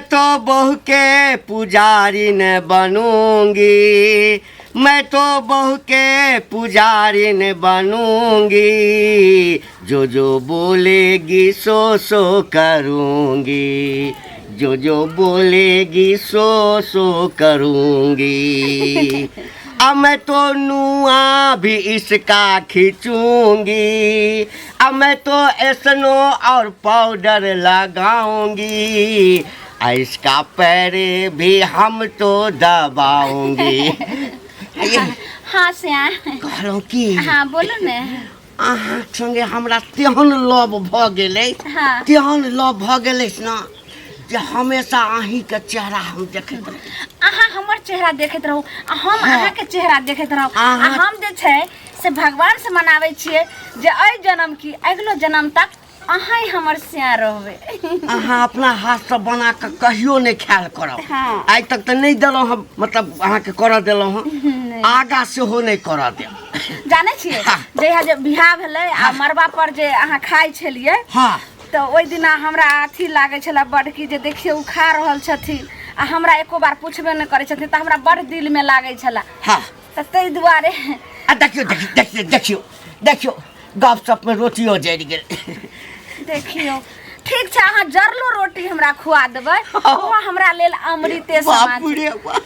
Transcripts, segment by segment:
तो बहू के पुजारी न बनूंगी, मैं तो बहू के पुजारी न बनूंगी, जो जो बोलेगी सो सो करूंगी, जो जो बोलेगी सो सो करूंगी। अब मैं तो नुआ भी इसका खींचूंगी, अब मैं तो स्नो और पाउडर लगाऊंगी, इसका पैरे भी हम तो दबाऊंगी। हाँ श्या कहलौं की हाँ बोलो ने अहाँ संगे हमरा तेहन लव भ गेलै, हाँ। तेहन लव भ गेलै ना जे हमेशा अहीं के चेहरा हम देखैत रही। अहाँ हमर चेहरा देखैत रहू, हम हाँ। अहाँ के चेहरा देखैत रहू। अहाँ- हम जे छै से भगवान से मनाबै छियै जे एहि जन्म की अगिलो जन्म तक अहाँ ही हमर श्या रहबै। अहाँ अपना हाथ से बना के कहियो नहीं ख्याल करब। हाँ। आज तक तो नहीं दिलौं हम, मतलब अहाँ के कर दिलौं हम, आगा सेहो नहीं कर देब। जानै छियै हाँ। जहिया जे बियाह भेलै आ मरबा पर जे अहाँ खाइ छलियै हाँ तो ओहि दिना हमरा अथी लागै छलै बड़ की जे देखियौ उ खा रहल छथिन आ हमरा एको बार पूछबे नहि करै छथिन, तऽ हमरा बड़ दिल में लागै छलै। हाँ। तऽ ताहि दुआरे देखियो देखियो देखियो देखियो देखियो गपशप में रोटियो जरि गेल। देखियो ठीक छै, अहाँ जरलो रोटी हमरा खुआ देबै, ओहो हमरा लेल अमृते समान बाप छै। रे बाप,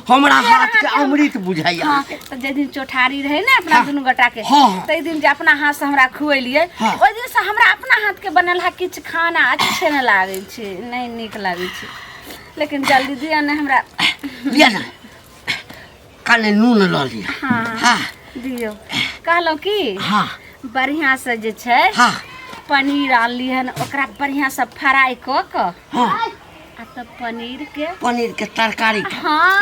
हमरा हाथ के अमृत बुझाइया। हाँ, तो जे दिन चौठारी रहे ना अपना हाँ। दुनू गोटा के, हाँ। तै दिन जे अपना हाथ से हमरा खुएलिए, हाँ। ओइ दिन से हमरा अपना हाथ के बनल है किछ खाना अच्छे न लागे छै, नहीं नीक लागे छै। लेकिन जल्दी दिया ने हमरा। लिया ना, कने नून ल लिया। हाँ हाँ दियो। कहलौं की हाँ बढ़िया से जे छै हाँ पनीर आनली हन, ओकरा बढ़िया से फ्राई क क हाँ, आ तब पनीर के पनीर के तरकारी। हाँ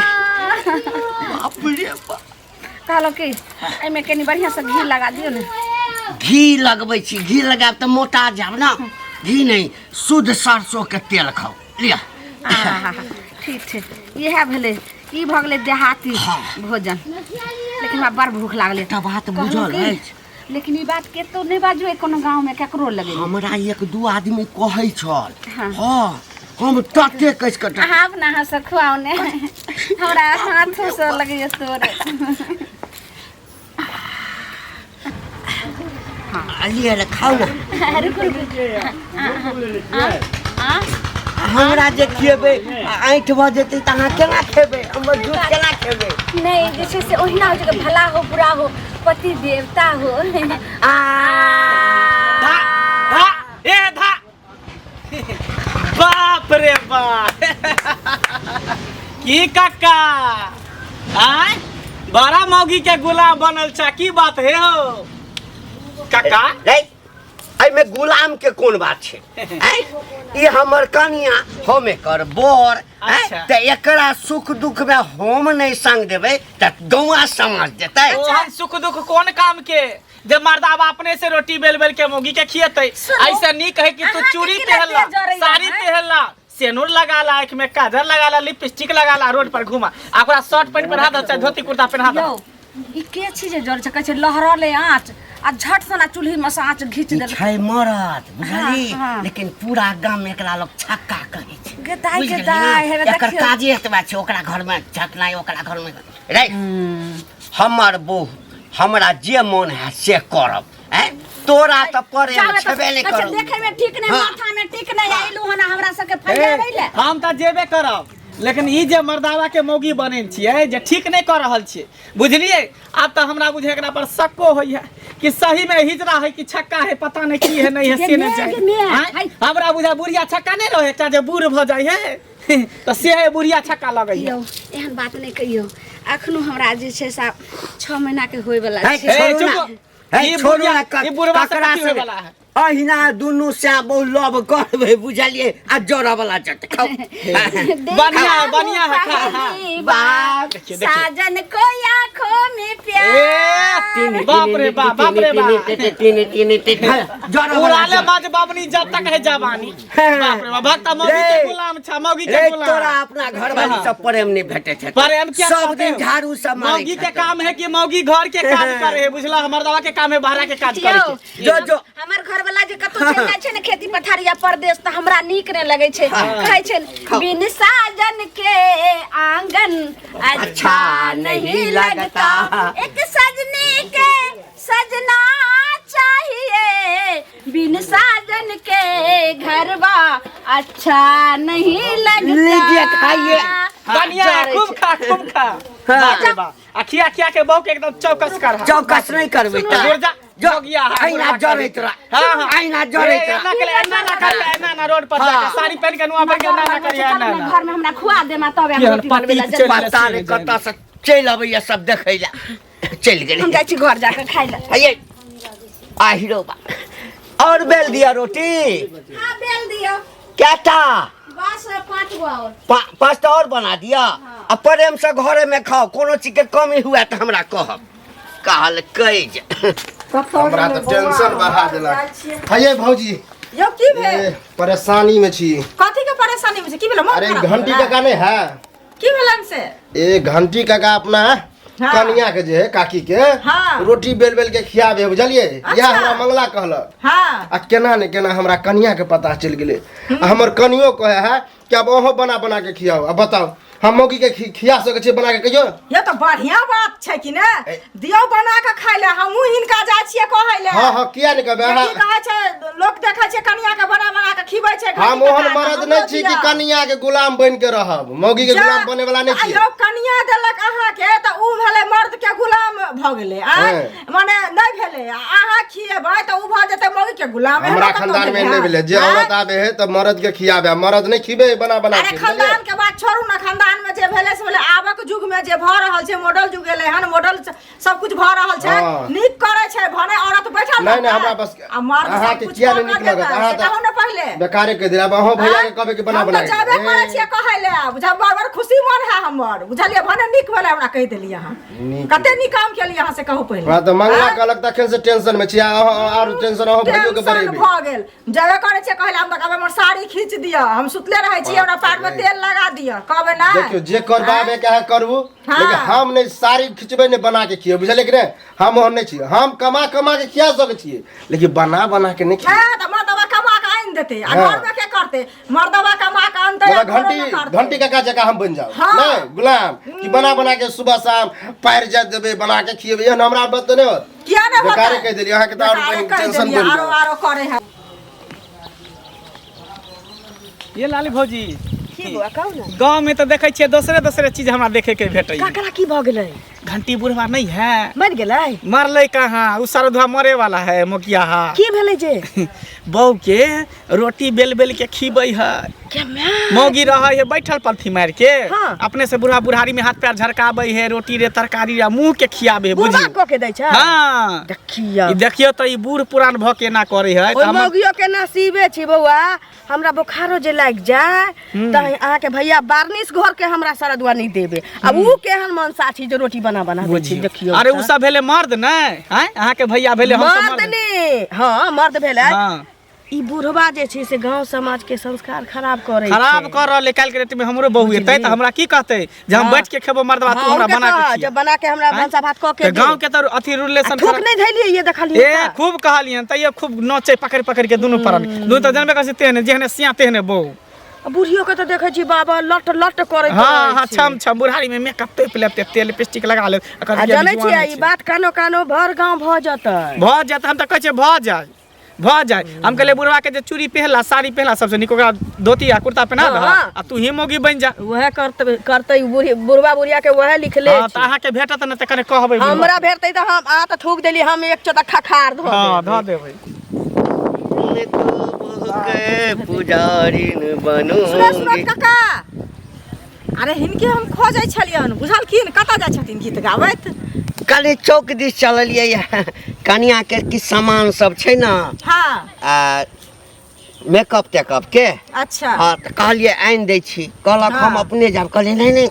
बाप रे बाप, कहलौं की एमे कनी बढ़िया से घी लगा दियो ने। घी लगबै छी, घी लगाब तऽ मोटा जाब ना। घी नहीं, शुद्ध सरसों के तेल खाओ। लिया। आहा, ठीक छै, इएह भेलै, ई भऽ गेलै देहाती हाँ। भोजन। लेकिन हमरा बड़ भूख लागलै। एकटा बात कहलौं बुझल की, अछि, लेकिन ई बात केतो नहि बाजू कोनो गाँव में केकरो लगे। हमरा एक दू आदमी कहै छल। हाँ। हाँ, हम तते कस के अहाँ अपना हाथ से खुआओ ने, हमरा हाथों से लगैए तोरे। लिया ले खाओ ना। रुकू हमरा जे खिएबै आँठि भऽ जेतै तऽ अहाँ केना खेबै, हमर दूध केना खेबै। नहीं जे छै से ओहिना होइ छै, भला हो बुरा हो पति देवता हो। धा धा ए धा, बाप रे बाप। की काका आय बड़ा मौगी के गुलाम बनल छ, की बात है हो काका? एहिमे गुलाम के कोन बात छै? ई हमर कनिया, हम एकर बर। अच्छा। तऽ एकरा सुख दुख में हम नहीं संग देबै तऽ गौआ समाज देतै। ओहन सुख दुख कोन काम के जब मर्दावा अपने से रोटी बेल बेल के मौगी के खिएतै? ऐसा नहीं कहे कि तू अहाँ के चूड़ी की पहनला, लगे जरैया, साड़ी हैं? पहनला, सेनुर लगाला, आँख में काजल लगाला, लिपस्टिक लगाला, रोड पर घुमा, ओकरा शर्ट पैंट पहना दे, चाहे धोती कुर्ता पहना दे। यौ ई के छी जे जर कहै छै लहरले आँच आ झट सना चूल्ही में से आँच घीच ई देलक। छै मरद, बुझली? हाँ, हाँ। लेकिन पूरा गाम में एकरा लोग छक्का कहै छै। गेदाई बुझि गेदाई गेलियै? हेबे एकर देखियौ। काजे एतबा छै, ओकरा घर में झटनाइ, ओकरा घर में रे हमर बहू, हमरा जे मन है से करब। तोरा तऽ परे छेबे नहीं अच्छा करब। देखे में ठीक नहीं, हाँ। माथा में ठीक नहीं आइलू हन हमरा सबके फैलाबै ले। हम तऽ जेबे करब, लेकिन ई जे मर्दावा के मौगी बने छियै जे ठीक नहीं कर रहल छियै, बुझलिए? आब तऽ हमरा बुझे एकरा पर शक्को होई है कि सही में हिजरा है कि छक्का है, पता नहीं की है नहीं है से नहीं जाए। हमरा बुझा बुढ़िया छक्का नहीं रहे, एकटा जे बूढ़ भ जाय है तो से है बुढ़िया छक्का लगे है। यौ एहन बात नहीं कहियो, अखनो हमरा जे छै से 6 महीना के होय वाला है, छै। छोड़ू चुप। ना। ई छोड़ू बुढ़िया- ना, ई बुढ़वा से ककरा कथी होय वाला है? अहिना दुनू से बहु लव करबै, बुझलिए? आ जोड़ा वाला जट खाओ। बढ़िया है, बढ़िया है, खा, हाँ। बाप देखिए, देखिए। साजन को आंखों में प्यार। ए, बाप रे बाप, बाप रे बाप। उड़ाले बाज बाबनी जब तक है जवानी। बाप रे बाप, भक्ता मौगी के गुलाम छ, मौगी के रे गुलाम। तोरा अपना घर वाली सब प्रेम नहीं भेटे छै। प्रेम क्या सब करते दिन हो? झाड़ू सब मारै मौगी के छै। काम है कि मौगी घर के काज करे है, बुझला? हमर दवा के काम है बाहर के काज करे यौ, के। जो जो हमर घर वाला जे कतो चल जाय छै ने खेती पथारिया परदेश त हमरा नीक ने लगै छै कहै छै बिन साजन के आंगन अच्छा नहीं लगता एक सजनी के सजना चाहिए बिन साजन के घरवा अच्छा नहीं लगता लीजिए खाइए बढ़िया खूब खा बाप रे बाप आ खिया के बहू के एकदम चौकस कर चौकस नहीं करबे त जोगिया आईना जरे तोरा आईना जरे तोरा ना ना रोड पर जाके साड़ी पहन के नुआ पहन के ना करिया ना घर में हमरा खुआ देमा तबे हम रोटी बनबे ला पता नहीं कत से चल अबैया सब देखै ला चल गेल हम जाय छी घर जाके खाइ ला आइए आ हीरो बा और बेल दिया रोटी हां बेल दियो क्या था बस 5 गो और 5 और बना दिया अब प्रेम से घरे में खाओ कोनो चीज के कमी हुआ तो हमरा कहब कहल कई हमरा तो टेंशन बढ़ा देलक हये भौजी यो की भेल परेशानी में छी कथि के परेशानी में छी की भेल मन अरे घंटी काका नहीं है की भेलन से ए घंटी काका अपना कनिया के जे है काकी के रोटी बेल बेल के खियाबे बुझलिए यह हमरा मंगला कहलक आ केना ने केना हमरा कनिया के पता चल गेले हमर कनियो कहे है कि अब ओहो बना बना के खियाओ अब बताओ हम मौगी के खिया सके छै बना के कहियो ये तो बढ़िया बात छै कि ने दियो बना के खाइ ले हमहु हिनका जाय छियै कहै ले हां किया ने कहबे की कहै छै लोग देखै छै कनिया के बना बना के खिबै छै हम ओहन मर्द नै छी कि कनिया के गुलाम बन के रहब मौगी के गुलाम बने वाला नै छी लोग कनिया देलक अहाँ के त उ भेले मर्द के गुलाम भ गेले माने नै भेले अहाँ खिएबै त उ भ जेते मौगी के गुलाम हमरा खानदान में नै भेले जे औरत आबे है त मर्द के खियाबे मर्द नै खिबे बना बना के अरे खानदान के बात छोड़ू ना खानदान में जे भेले से भेले आबक युग में जे भ रहल छै मॉडल युग गेले हन मॉडल सब कुछ भ रहल छै नीक करे छै भने औरत बैठल नै नै हमरा बस अहाँ के किया नै नीक लगत अहाँ त कहू न पहिले बेकारे के दिला अहाँ भैया के कहबे कि बना बना के जाबे करे छियै कहै ले बुझब बड़ खुशी मन है हमर बुझलिए भने नीक भेले हमरा कहि देली अहाँ कते नीक काम केली अहाँ से कहू पहिले हमरा त मंगला कहलक तखन से टेंशन में छी और टेंशन हो भइयो के बरेबे भ गेल जाबे करे छियै कहले हम त कहबे हमर साड़ी खींच दिया हम सुतले रहै छी हमरा पैर में तेल लगा दिया कहबे ना देखियो जे करबाबे के है करबू लेकिन हम नै साड़ी खिचबे नै बना के खियो बुझलिए कि नै हम ओहन नै छी हम कमा के खिया सके छी लेकिन बना के नै खिया त मर्दवा कमा के आइन देते आ घर में के करते मर्दवा कमा के आनते घंटी काका जका हम बन जाओ नै गुलाम कि बना के सुबह शाम पैर जा देबे बना के खिएबे एहन हमरा बात नै होत किया नै होत बेकारे कह देली अहाँ के त और टेंशन बोल आरो करे है ये लाली भौजी गाँव में तो देखे छियै दूसरे चीज हमरा देखे के भेटै काकरा की भ गेलै घंटी बुढ़वा नहीं है मर गेलै मरले कहाँ उ सरधुआ मरे वाला है मोकिया हा की भेलै जे बहू के रोटी बेल बेल के खिबै है मौगी रहे है बैठल पलथी मार के अपने से बुढ़ा बुढ़ारी में हाथ पैर झरकाबै है रोटी रे तरकारी रे मुंह के खियाबे बुझी क के दै छै हां देखियो त ई बूढ़ पुरान भ के ना करे है त मौगियो के नसीबे छी बौआ हमरा बुखारो जे लाग जाय त अहाँ के भैया बारनिस घर के हमरा सरदुआ नहीं देबे अब उ केहन मन साथी जे रोटी बना दै छी देखियो अरे उ सब भेले मर्द नै हैं अहाँ के भैया भेले हम सब मर्द नै हां मर्द भेले ई बुढ़वा जे छै से गांव समाज के संस्कार खराब करे ले काल के रेट में हमरो बहू एतै त हमरा की कहतै जे हम बैठ के खेबो मर्दवा तू हमरा बना के जब बना के हमरा भंसा भात क के गांव के त अथी रिलेशन ठोक नै धैलिए ये देखलिए ए खूब कहलियन तइयो खूब नचे पकड़ के दुनु परन दुनु त जानबे कहै तेहने जेहने सिया तेहने बहू बुढ़ियो के त देखे छी बाबा लट करे हां छम बुढ़ारी में मेकअप पे तेल लिपस्टिक लगा ले जानै छी ई बात कानो भर गांव भ जतै हम त कहै छै भ जाय हम कहले बुढ़वा के जे चूड़ी पहनला साड़ी पहनला सबसे निक ओकरा धोती आ कुर्ता पहना दे आ तू ही मोगी बन जा वह करते बुढ़वा बुढ़िया के वह लिख ले त अहाँ के भेटत न त कने कहबै हमरा भेटतै त हम आ त थूक देली हम एक चोटा खखार धो देबै के पुजारीन बनूंगी काका अरे हिनके हम खोजै छलियन बुझलखिन कत जाय छथिन गीत गावैत कल चौक दिस चललिए कनिया के की सामान सब छै ना हां मेकअप टेकअप के अच्छा हां त कहलिए आइन दै छी कहलक हम अपने जाब कहलिए नहीं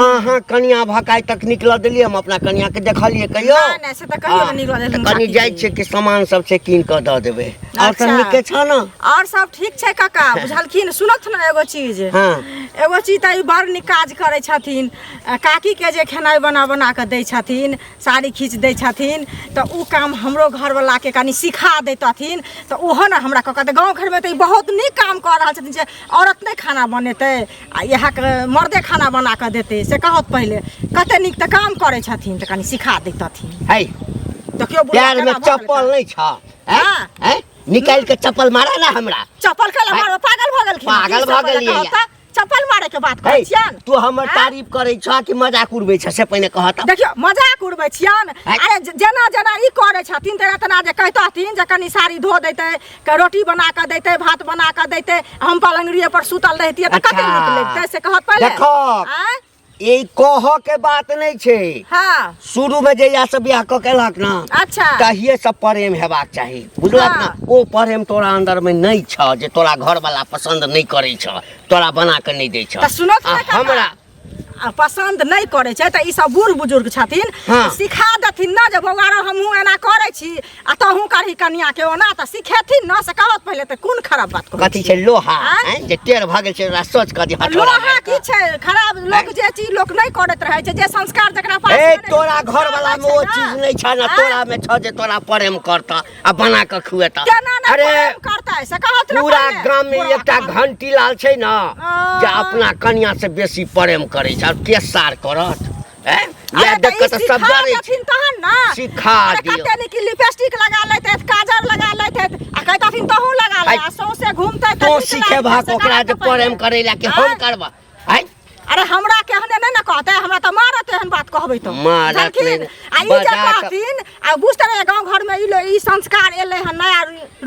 अहाँ कनिया भकाई तक निकल देलिए हम अपना कनिया के देखलिए कहियो नहीं से त कहियो निकल देलिए कनी जाय छै कि सामान सब छै कीन के द देबै और सब निके छ न और सब ठीक छै काका बुझलखिन सुनत न एगो चीज एगो चीज त बड़ नीक काज करै छथिन काकी के जे खेनाइ बना के दै छथिन साड़ी खींच दै छथिन त उ काम हमरो घर वाला के कनी सिखा दैतथिन त ओहो न हमरा कहत गांव घर में त बहुत नीक काम कर रहल छथिन जे औरत नहीं खाना बनेते आ यहाँ के मर्दे खाना बना के देते से कहत पहले कते नीक त काम करै छथिन त कनी सिखा दैतथिन है त क्यों पैर में चप्पल नहीं छ हैं निकाल के चप्पल मारा ना हमरा चप्पल के मारो पागल भ गेलखिन पागल भ गेलियै चप्पल मारे के बात कहै छियन तू हमर तारीफ करै छ कि मजाक उड़बै छ से पहिने कहत देखियो मजाक उड़बै छियन अरे जेना जेना ई करै छथिन तेना तेना जे कहतथिन जे कनी साड़ी धो दैते के रोटी बना के दैते भात बना के दैते हम पलंगड़िए पर सुतल रहतिए त कते नीक लगतै से कहत पहले देखो ये कह के बात नहीं छे हां शुरू में जहिया से बियाह क केलक ना अच्छा तहिए सब प्रेम हेबाक चाही बुझलक ना ओ प्रेम तोरा अंदर में नहीं छ जे तोरा घर वाला पसंद नहीं करे छ तोरा बना के नहीं दै छ त सुनो त हमरा पसंद नहीं करे छै त ई सब बूढ़ बुजुर्ग छथिन सिखा देथिन ना जे बौआरो हमहू एना करे छी आ तहू करही कन्या के ओना त सिखेथिन ना से कहत पहले त कोन खराब बात कहै कथि छै लोहा हैं जे टेढ़ भ गेल छै ओकरा सोच क दी हटोड़ा लोहा की छै खराब लोग जे चीज लोग नहीं करत रहे छै जे संस्कार जकरा पास ए तोरा घर वाला में वो चीज नहीं छ ना तोरा में छ जे तोरा प्रेम करता आ बना के खुएता अरे करता है से कहत पूरा गांव में एकटा घंटी लाल छै ना जे अपना कन्या से बेसी प्रेम करे छै के सार करत हैं ये देख के सब जाने छथिन तहन ना सिखा दियो कते नी की लिपस्टिक लगा लेते काजल लगा लेते आ कहतथिन तहू लगा ले आ सौसे घूमते तो सीखे भाग ओकरा जे प्रेम करे ला कि हम करबा हैं अरे हमरा केहने नहीं ना कहते हमरा त मारत एहन बात कहबै त मारत आ ई जे कहथिन आ बुझते रे गांव घर में ई संस्कार एले हन नया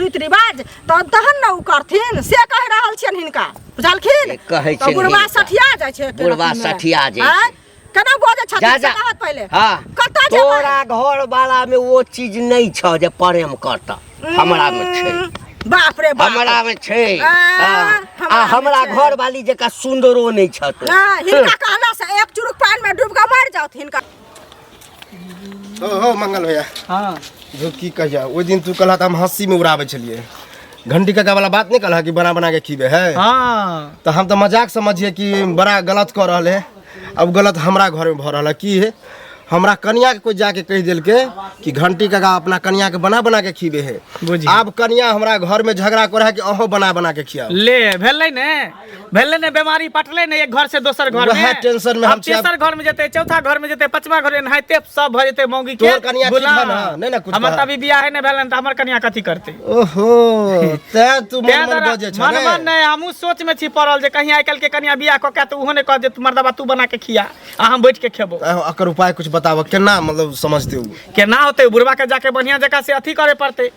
रीति रिवाज त तहन न उ करथिन से कह रहल छियन हिनका बुझलखिन कहै छै बुढ़वा सठिया जाय छै बुढ़वा सठिया जाय केना बोझे छथिन से कहत पहले हां कत तोरा घर वाला में वो चीज नहीं छ जे प्रेम करता हमरा में छै बाप रे बाप हमरा में छै आ हमरा घर वाली जका सुंदरो नहीं छत हिनका कहला से एक चुरुक पानी में डूब के मर जाओ हिनका हो मंगल भैया हां जो की कहिया ओइ दिन तू कहला त हम हंसी में उड़ावे छलिए घंटी का वाला बात नहीं कहला कि बना के खीबे है हां तो हम तो मजाक समझिए कि बड़ा गलत कर रहल है अब गलत हमरा घर में भ रहल है की है हमरा कन्या के कोई जाके कह दिल के कि घंटी काका अपना कन्या के बना के खीबे है अब कन्या हमरा घर में झगड़ा कर है कि अहो बना के खिया ले भेलै ने बीमारी पटले ने एक घर से दोसर घर में वह टेंशन में हम तेसर घर में जते चौथा घर में जते पांचवा घर में नहाइते सब भ जते मौगी के तोर कन्या ठीक है ना नहीं ना कुछ हमर तभी बियाह ने भेलन त हमर कन्या कथि करते ओहो ते तू मन बजे छ मन नहीं हमहू सोच में छी पड़ल जे कहीं आइ कल के कन्या बियाह क के त उहो ने कह दे मर्दबा तू बना के खिया आ हम बैठ के खेबो अकर उपाय कुछ बताव केना मतलब समझते हो केना होते बुढ़वा के जाके बढ़िया जगह से अथी करे पड़ते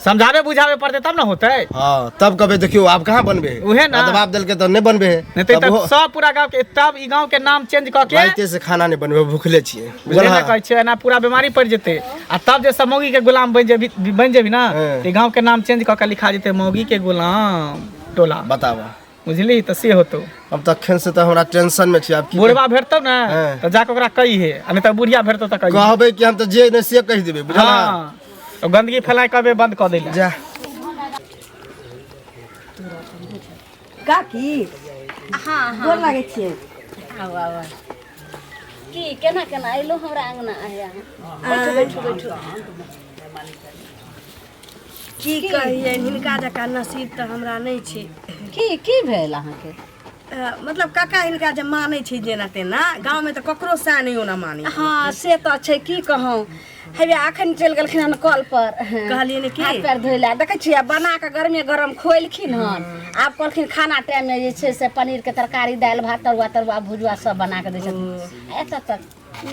समझावे बुझावे पड़ते तब ना होते हां तब कबे देखियो आप कहां बनबे उहे ना दबाव देल के त नहीं बनबे नहीं तो सब पूरा गांव के तब ई गांव के नाम चेंज क के राइते से खाना नहीं बनबे भूखले छिए बुझले ना कहै छै ना पूरा बीमारी पड़ जेते आ तब जे सब मौगी के गुलाम बन जेबी ना ई गांव के नाम चेंज क के लिखा जेते मौगी के गुलाम टोला बतावा बुझली त से होतो अब तखन से त हमरा टेंशन में छी अब की बुढ़वा भेटतो ना त जाके ओकरा कही है आ नहीं त बुढ़िया भेटतो त कही कहबे कि हम त जे ने से कह देबे बुझला तो गंदगी फैलाए कबे बंद क देला जा काकी हां गोर लागे छिए आवा की केना आइलो हमरा अंगना आया बैठो की कहिए हिनका जका नसीब त हमरा नहीं छै की भेल अहाँ के मतलब काका हिनका जे माने छै जेना तेना गांव में त ककरो सा नहीं ओना माने हां से त छै की कहूं हेबे अखन चल गेलखिन हन कल पर कहलिए ने की हाथ पैर धोइला देखे छियै बना के गरम खोलखिन हन आब कहलखिन खाना टाइम में जे छै से पनीर के तरकारी दाल भात तरुआ भुजवा सब बना के दै छथिन एत तक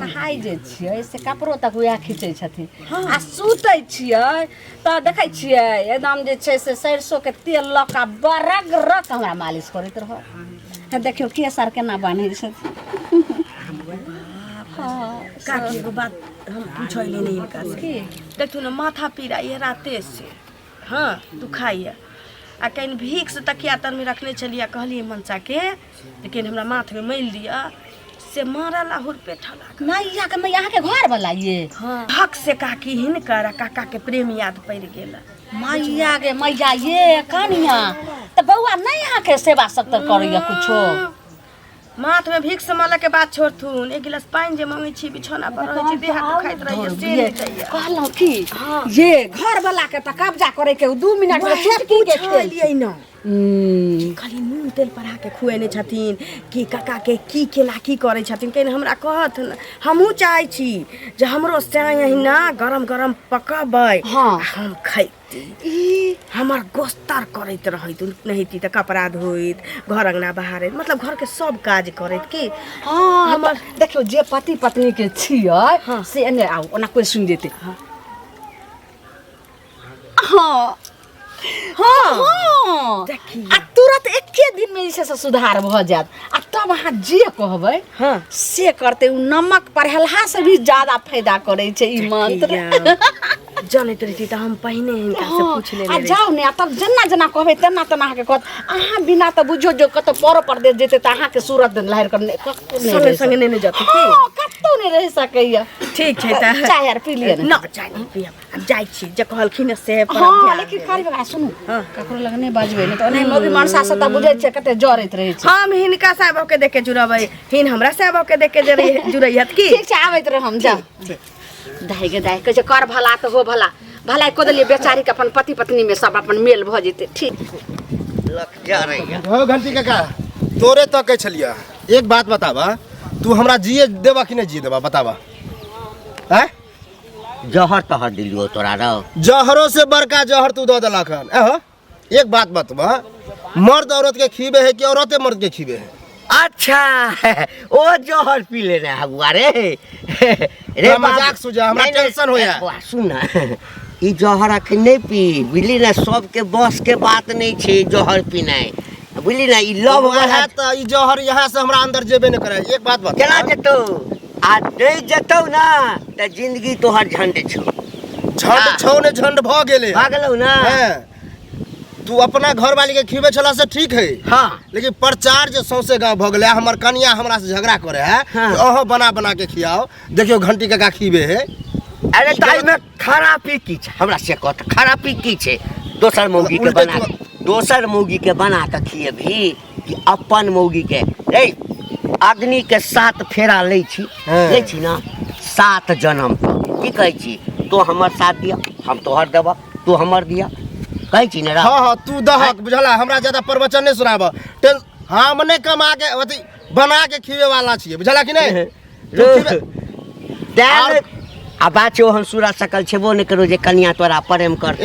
नहाई जे छियै से कपड़ो तक वएह खींचे छथिन आ सुतै छियै त देखे छियै एकदम जे छै से सरसों के तेल ल के बरग रक हमरा मालिश करैत रह देखियो केसर केना बान्है छथिन काकी एगो बात हम पूछैले नहीं इनका से देखू ना माथा पीरा ये राते से हाँ दुखाइए आ कहीं भीख से तकिया तर में रखने चलिए कहलिए मनसा के लेकिन हमरा माथ में मैल दिया से मारा लाहुर पे ठला मैया के मैया के घर वाला ये हक से काकी हिनकर काका के प्रेम याद पड़ गेल मैया के मैया ये कनिया तो बउआ नहीं यहाँ के सेवा सत्तर करैया कुछो माथ में भीख समाला के बात छोड़थुन एक गिलास पानी जे मांगे छी बिछौना पर रहै छी देह हाथ खाइत रहिए से नहीं दैया कहलौ की ये घर वाला के त कब्जा करे के 2 मिनट में चुटकी के खेल लियै न खाली नून तेल पड़ा के खुएने छथिन कि काका के की केला की करे छथिन कहीं हमरा कहत हमहू चाहे छी जे हमरो चाय ना गरम गरम पकाबै हम खैती हमर गोस्तर करैत रहैत नहीं त कपड़ा धोइत घर अंगना बाहर मतलब घर के सब काज करैत की हमर देखियो जे पति पत्नी के छियै से एने आउ ओना कोई सुन देते आ तुरंत एके दिन में इसे सुधार भ जात आ तब अहाँ जे कहबै से करते उ नमक पर हल्हा से भी ज्यादा फायदा करे छै ई मंत्र जानैत रही त हम पहिने हिनका से पूछ लेले आ जाउ ने तब जना जना कहबै तना तना के कहत अहाँ बिना त बुझो जो कत पर परदेश जेते त अहाँ के सूरत लहर करने संगे संगे नहीं जाते की कतौ नहीं रह सकैया ठीक छै त चाय यार पी लिए न चाय नहीं पियब हम जाई छी जे कहलखिन से पर हां लेकिन कारी बा सुनु ककरो लगने बाजबै ने त नहीं मोगी मानसा से त बुझै छै कते जरैत रहै छै हम हिनका साहब के देख के जुड़बै हिन हमरा साहब के देख के जुड़ैयत की ठीक छै आबैत रह हम जा दाई के दाई कहे कर भला तो हो भला भलाई को दलिए बेचारी के अपन पति पत्नी में सब अपन मेल भ जेते ठीक लख जा रही हो घंटी काका तोरे तो कह छलिया एक बात बतावा तू हमरा जिए देबा कि नहीं जिए देबा बतावा हैं जहर तहर दिलियो तोरा रहो जहरों से बड़का जहर तू दो देलक हन एहो एक बात बतवा मर्द औरत के खीबे है कि औरतें मर्द के खीबे है अच्छा ओ जहर पी ले रहा हुआ रे रे मजाक सुझा हमरा टेंशन होया सुन ना ई जहर अखन नहीं पी बुझली ना सबके बस के बात नहीं छे जहर पीनाइ बुझली ना ई लव है त ई जहर यहाँ से हमरा अंदर जेबे न करे एक बात बता केना जेतो आ नहीं जेतो ना त जिंदगी तोहर झंड छौ झंड छौ ने झंड भ गेले भागलौ ना तू अपना घर वाली के खीबे छला से ठीक है हाँ लेकिन प्रचार जो सौसे गाँव भ गए हमर कनिया हमरा से झगड़ा करे है ओहो बना बना के खियाओ देखियो घंटी का खीबे है अरे ताई में खराबी की छे हमरा से कहत खराबी की छे दोसर मौगी के बना दोसर मौगी के बना के खिएबी कि अपन मौगी के रे अग्नि के 7 फेरा ले छी ना 7 जन्म की कहै छी तो हमर साथ दिया हम तोहर देबा तू हमर दिया कहै छी ने हां तू दहक बुझला हमरा ज्यादा प्रवचन नहीं सुनाब हम नहीं कमा के अथी बना के खिए वाला छिए बुझला कि नहीं आ बाचो हम सूरा सकल छेबो नहीं करो जे कन्या तोरा प्रेम कर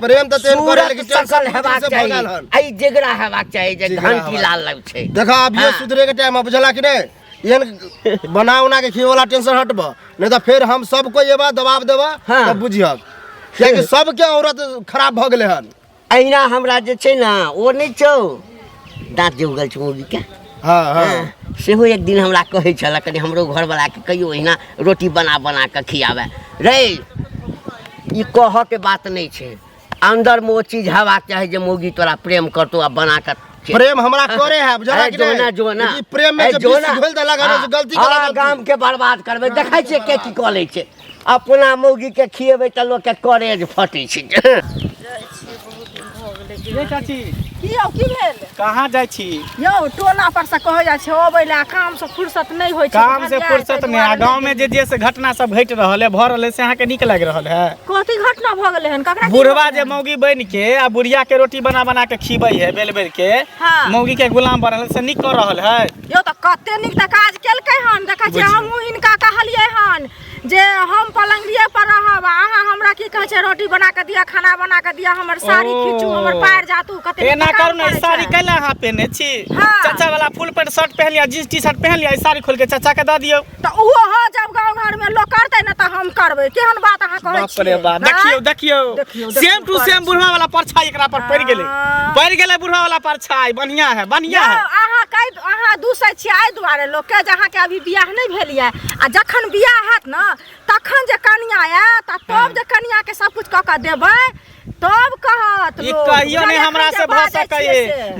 प्रेम त तेन करे लेकिन सकल हेबाक चाहिए आई जेगरा हेबाक चाहिए जे घंटी लाल लग छै देखा अब ये सुधरे के टाइम बुझला कि नहीं एहन बना उना के खिए वाला टेंशन हटब नहीं तो फिर हम सबको ये बात दबाव देबा तब बुझियब क्योंकि सबके औरत खराब भ गेले हन अहिना हमरा जे छै ना ओ नहीं छौ दांत जे उगल छै मौगी के हां सेहो एक दिन हमरा कहै छला कनी हमरो घर वाला के कहियो अहिना रोटी बना बना के खियावे रे ई कह के बात नहीं छै अंदर में वो चीज हेबाक चाहे जे मौगी तोरा प्रेम करतो आ बना के प्रेम हमरा करे है बुझला कि नहीं जोना ई प्रेम में जब घोल देला गलती करा गाम के बर्बाद करबे देखै छै के की क लै छै अपना मौगी के खिएबै त लोग के करेज फटै छै रे चाची की भेल कहाँ जाइ छी यौ टोला पर से कह जाइ छै अबै ला काम से फुर्सत नहीं होय छै काम से फुर्सत नहीं आ गांव में जे से घटना सब घट रहल है भ रहल है से अहाँ के नीक लाग रहल है कथि घटना भ गेलै हन ककरा बुढ़वा जे मौगी बन के आ बुढ़िया के रोटी बना बना के खिबै है बेल बेल के मौगी के गुलाम बनल से नीक कर रहल है यौ त कते नीक त काज केलकै हन देखै छी हमहू हिनका कहलियै हन जे हम पलंगिए पर रहब अहाँ हमरा की कहै छै रोटी बना के दिया खाना बना के दिया हमर साड़ी खींचू हमर पैर जातू कते एना करू न साड़ी कैला हां पहने छी चाचा वाला फुल पैंट शर्ट पहन लिया जींस टी शर्ट पहन लिया साड़ी खोल के चाचा के द दियो त उहो ह जब गांव घर में लोग करतै न त हम करबै केहन बात अहाँ कहै छी बाप रे बाप देखियो सेम टू सेम बुढ़वा वाला परछाई एकरा पर पड़ गेलै बुढ़वा वाला परछाई बढ़िया है अहाँ दूसै छी आइ दुआरे लोग के जहाँ के अभी बियाह नहीं भेल है आ जखन बियाह हैत न तखन जे कन्या आयत तब जे कन्या के सब कुछ क के देबै तब कहत ई कहियो नहीं हमरा से भ सकै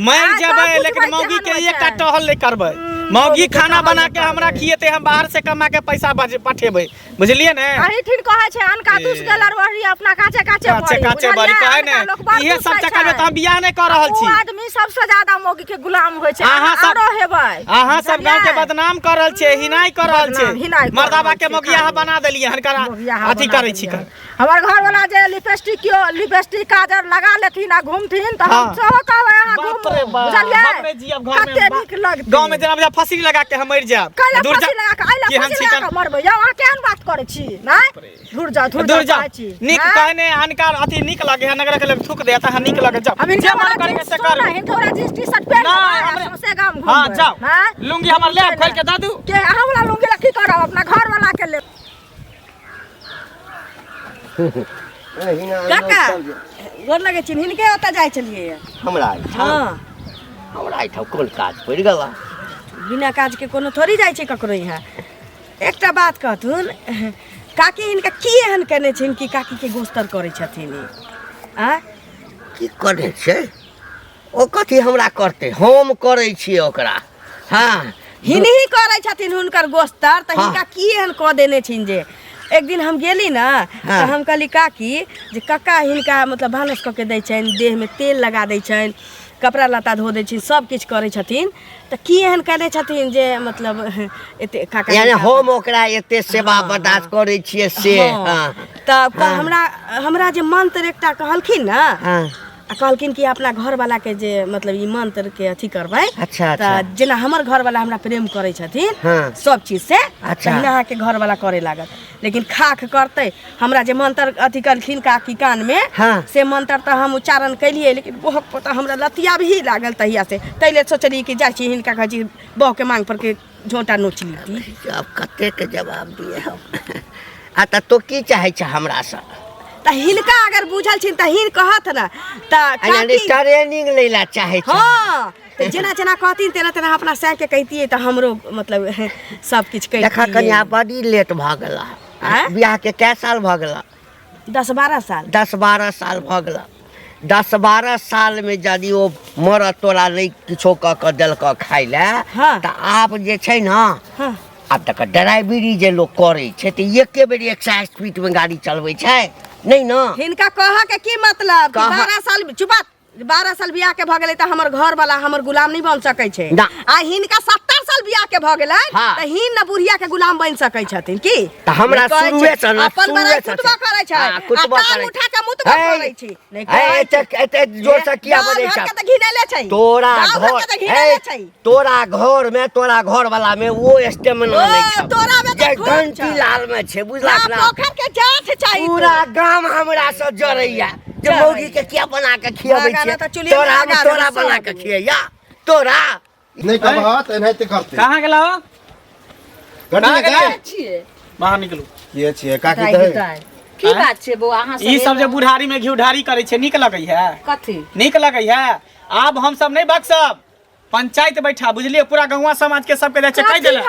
मर जेबै लेकिन मौगी के एकटा टहल नहीं करबै मौगी खाना बना के हमरा खिएते हम बाहर से कमा के पैसा पठेबै बुझलिए ने अही ठीक कहै छै अनका दुस गलर वही अपना काचे काचे बड़ी कहै ने इहे सब चक्कर में त हम बियाह नहीं कर रहल छी आदमी सबसे ज्यादा मौगी के गुलाम होय छै अहाँ सब हेबै अहाँ सब गांव के बदनाम कर रहल छै हिनाई कर रहल छै मर्दावा के मौगी अहाँ बना देलिए हनकर अथी करै छी हमर घर वाला जे लिपस्टिक काजर लगा लेथिन आ घूमथिन त हम सब कहबै अहाँ घूम बुझलिए हम नहीं जियब घर में कते नीक लगतै गांव में जना फसिल लगा के हम मर जाब दूर जा कि हम छिकन मरबै यौ अहाँ केहन बात करै छी नै दूर जा नीक कहने अनकार अथी नीक लागे है नगर के थूक दे त नीक लागे जाओ हम जे मन करे से कर नहीं थोड़ा जींस टी-शर्ट पहन के से गांव घूम हां जाओ लुंगी हमर ले खोल के दादू के अहाँ वाला लुंगी की करब अपना घर वाला के ले काका गोर लगे छी हिनके ओता जाय चलिए हमरा हां हमरा इठा कोन काज पड़ गेला बिना काज के कोनो थोड़ी जाय छै ककरो यहाँ एकटा बात कहथुन काकी हिनका की एहन करने छिन कि काकी के गोस्तर करे छथिन आ की करे छै ओ कथी हमरा करते हम करे छी ओकरा हां हिनही करे छथिन हुनकर गोस्तर त हिनका की एहन क देने छिन जे एक दिन हम गेली ना तो हम कहली काकी जे कक्का हिनका मतलब भानस क के दै छन देह में तेल लगा दै छन कपड़ा लत्ता धो दै छन सब किछ करे छथिन त की एहन करे छथिन जे मतलब एते काका यानी हम ओकरा एते सेवा बर्दाश्त करे छियै से हां त हमरा जे मंत्र एकटा कहलखिन ना आ कहलखिन कि अपना घर वाला के जे मतलब ई मंत्र के अथी करबै अच्छा त जेना हमर घर वाला हमरा प्रेम करे छथिन सब चीज से तहिना अहाँ के घर वाला करे लागत लेकिन खाख करते हमरा जे मंत्र अथी करखिन काकी कान में से मंत्र त हम उच्चारण कैलिए लेकिन बहुत पता हमरा लतिया भी लागल तहिया से तैले सोचली कि जाइ छी हिनका कहै छी बह के मांग पर के झोंटा नोच ली अब कते के जवाब दिए हम आ त तो की चाहे छ हमरा से त हिनका अगर बुझल छिन त हिन कहत ना त यानी ट्रेनिंग लेला चाहे छ हां त जेना जेना कहतिन तेना तेना अपना सह के कहतिए त हमरो मतलब सब किछ कहि देखा कन्या बड़ी लेट भ गेला बियाह के कै साल भ गेला 10-12 साल 10-12 साल भ गेला 10-12 साल में यदि ओ मर तोरा नहीं किछो क देलक खाइ ले त आप जे छै ना अब तक ड्राइवरी जे लोग करे छै त एके बेर 100 स्पीड में गाड़ी चलबै छै नहीं ना हिनका कहा के की मतलब 12 साल चुप 12 साल बियाह के भ गेलै त हमर घर वाला हमर गुलाम नहीं बन सकै छै आ हिनका 70 साल बियाह के भ गेलै त हिन न बुढ़िया के गुलाम बन सकै छथिन की त हमरा शुरुए से न अपन बड़ा कुतबा करे छै कुतबा करे उठा के मुतबा करे छै नहीं एते जोर से किया बनै छै त घिनेले छै तोरा घर में तोरा घर वाला में वो स्टेमिना नहीं छै तोरा में जे घंटी लाल में छै बुझला ना पोखर के जांच चाहिए पूरा गांव हमरा से जरैया जे मौगी के किया बना के खियाबै छै तोरा बना के खिया तोरा नहीं कहत एनाहिते करते कहां गेला हो कहां गेला छिए बाहर निकलू के छिए काकी कहै की बात छै बो अहाँ सब ई सब जे बुढ़ारी में घी ढारी करे छै नीक लगै है कथी नीक लगै है अब हम सब नहीं बक्सब पंचायत बैठा बुझलिए पूरा गौवा समाज के सब के दे कह देला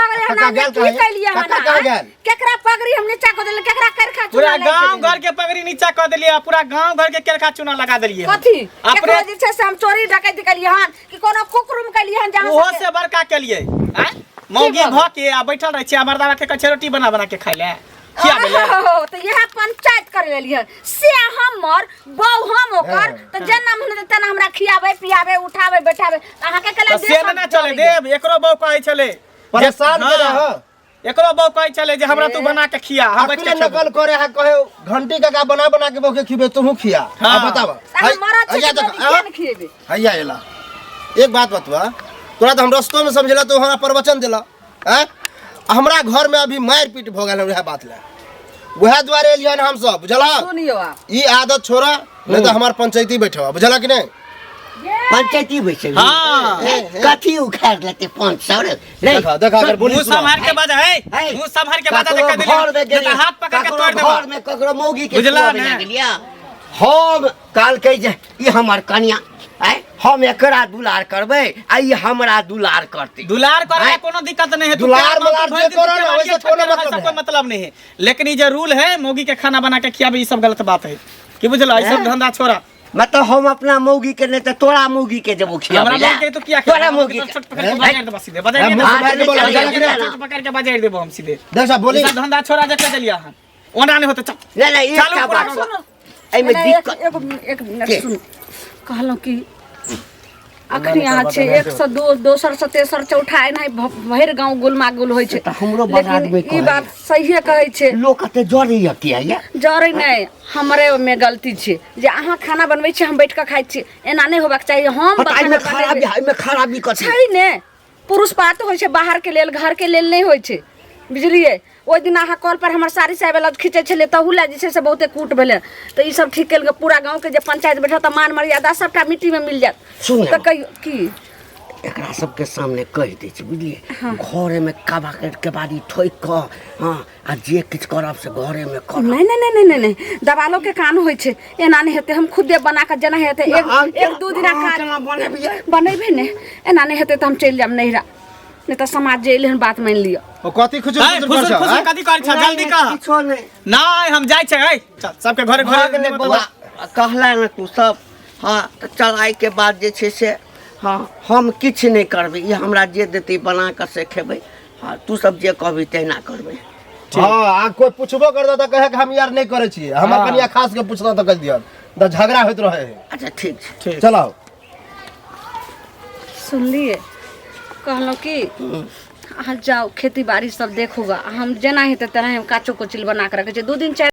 केकरा पगड़ी हम नीचा क देले केकरा करखा पूरा गांव घर के पगड़ी नीचा क देलिए पूरा गांव घर के करखा चूना लगा देलिए कथी अपने जे छै से हम चोरी डकैती कलिए हन कि कोनो कुकरुम कलिए हन जहां ओहो से बड़का केलिए हैं मौगी भ के आ बैठल रह छै मर्दावा के कच्चे रोटी बना बना के खाइ ले किया भेलै तो यह पंचायत कर लेली है से हमर बहु हम ओकर त जन्म होने तना हमरा खियाबे पियाबे उठाबे बैठाबे अहाँ के कले से ना चले देव एकरो बहु कहै छले परेशान के रह एकरो बहु कहै छले जे हमरा तू बना के खिया हम बैठ के नकल करे है कहे घंटी का बना बना के बहु के खिबे तू खिया अब बतावा मरा खिएबे हैया एला एक बात बतवा तोरा तो हम रस्तों में समझला तो हमरा प्रवचन देला हैं हमरा घर में अभी मार पीट भ गेल है बात ले वह द्वारे एलियन हम सब बुझला सुनियो ई आदत छोड़ा नहीं तो हमार पंचायती बैठवा बुझला कि नहीं पंचायती बैठे हां कथी उखाड़ लेते 500 रे देखा देखा अगर बोली मुंह संभाल के बाजा है मुंह संभाल के बाजा देख दे नहीं हाथ पकड़ के तोड़ दे घर में ककरो मौगी के बुझला बना गेलिया हम काल कह जे ई हमर कन्या हम एकरा दुलार करबै आ ई हमरा दुलार करते दुलार करे कोनो दिक्कत नहीं है दुलार मलार जे करो ना वैसे कोनो मतलब नहीं है लेकिन ये जो रूल है मौगी के खाना बना के खियाबे ई सब गलत बात है कि बुझला ई सब धंधा छोड़ा मतलब हम अपना मौगी के नहीं तो तोरा मौगी के जब हमरा मौगी के तो क्या तोरा मौगी के बजाय दे सीधे बजाय दे पकड़ के बजाय देबो हम सीधे देख साहब बोली धंधा छोड़ा देख चलिया हम ओना नहीं होते चल नहीं नहीं चालू एक पूरा बात सुनो। एमे दिक्कत एक मिनट सुन कहलहुँ कि अखनी यहाँ छै 102 दोसर से तेसर चौठाई नहीं भरि गांव गुलमा गुल होइ छै तऽ हमरो बना देबै लेकिन ई बात सहिए कहै छै लोग कते जरैया किया या जरै नहीं हमरे में गलती छै जे अहाँ खाना बनबै छी हम बैठ के खाइ छी एना नहीं होबाक चाहिए हम एमे खराबी कथी छै ने पुरुष पात होइ छै बाहर के लेल घर के लेल नहीं होइ छै बुझलिए ओहि दिन अहाँ कॉल पर हमर साड़ी साहब लग खींचे छले तहू ला जे छै से बहुते कूट भेले तो ई सब ठीक केल के पूरा गांव के जे पंचायत बैठल त मान मर्यादा सबटा मिट्टी में मिल जात सुन त कहियो की एकरा सबके सामने कह दै छी बुझलिए घरे में काबा के बाड़ी ठोक क हां आ जे किछ करब से घरे में कर नहीं नहीं नहीं नहीं नहीं दबालो के कान होइ छै एना नहीं हेते हम खुदे बना के जना हेते एक दू दिन का बनेबे ने एना नहीं हेते त हम चल जाम नहिरा नहीं तो समाज जेल हन बात मान लियो ओ कथी खुजु फुसुर फुसुर कथी कर छ जल्दी कह किछो नहीं नहीं हम जाय छै चल सबके घरे घरे कहला न तू सब हाँ तो चल आइ के बाद जे छै से हाँ हम किछ नहीं करबै ये हमरा जे देते बना के से खेबै हाँ तू सब जे कहबी तेना करबै हां आ कोई पूछबो कर त कहे कि हम यार नहीं करे छी हमर कनिया खास के पूछना त कह दियो त झगड़ा होइत रहे अच्छा ठीक छै चलो सुन लिए कहलो कि अहाँ जाओ खेती बाड़ी सब देखोगा हम जेना हेते तेना हम काचो कोचिल बना के रखे 2 दिन 4